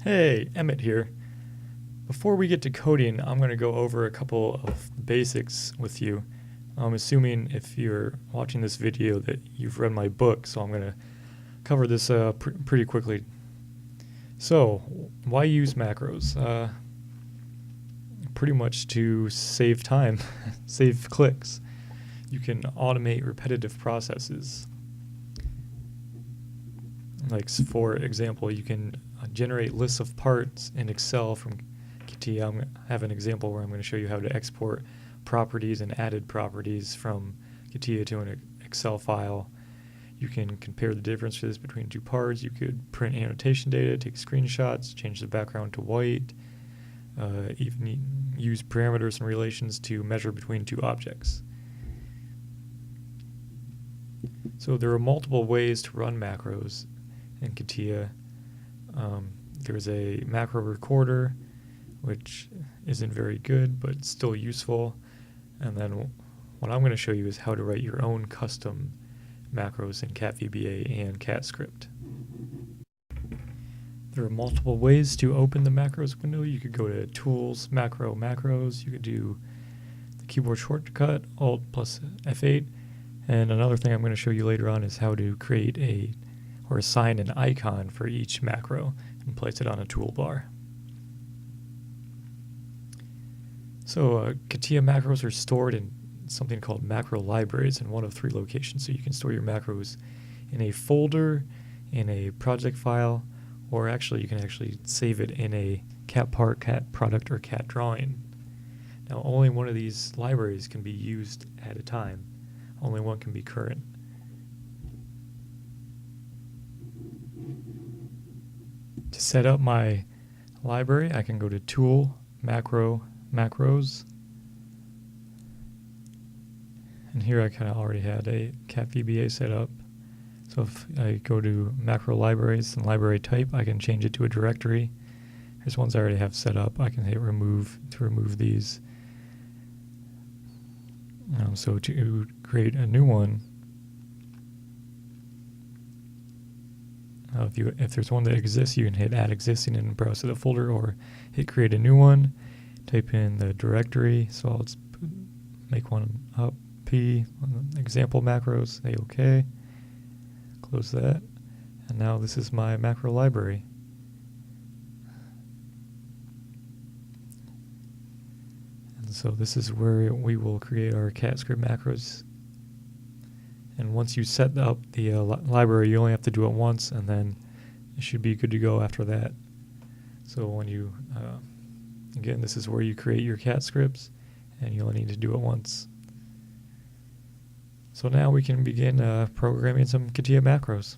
Hey, Emmett here. Before we get to coding, I'm going to go over a couple of basics with you. I'm assuming if you're watching this video that you've read my book, so I'm going to cover this pretty quickly. So, why use macros? Pretty much to save time, save clicks. You can automate repetitive processes. Like, for example, you can generate lists of parts in Excel from CATIA. I have an example where I'm going to show you how to export properties and added properties from CATIA to an Excel file. You can compare the differences between two parts. You could print annotation data, take screenshots, change the background to white, even use parameters and relations to measure between two objects. So there are multiple ways to run macros in CATIA. There's a macro recorder, which isn't very good, but still useful. And then what I'm going to show you is how to write your own custom macros in CatVBA and CATScript. There are multiple ways to open the macros window. You could go to Tools, Macros. You could do the keyboard shortcut, Alt plus F8. And another thing I'm going to show you later on is how to create or assign an icon for each macro and place it on a toolbar. So CATIA macros are stored in something called macro libraries in one of three locations. So you can store your macros in a folder, in a project file, or actually you can save it in a cat part, cat product, or cat drawing. Now only one of these libraries can be used at a time. Only one can be current. To set up my library, I can go to Tool, Macro, Macros. And here I kind of already had a CatVBA set up. So if I go to Macro Libraries and Library Type, I can change it to a directory. Here's ones I already have set up. I can hit Remove to remove these. So to create a new one, if there's one that exists, you can hit Add Existing and browse to the folder, or hit Create a New One, type in the directory. So I'll just make one up, P, example macros, say OK, close that, and now this is my macro library. So this is where we will create our CATScript macros. And once you set up the library, you only have to do it once, and then it should be good to go after that. So when you, again, this is where you create your CATScripts, and you only need to do it once. So now we can begin programming some CATIA macros.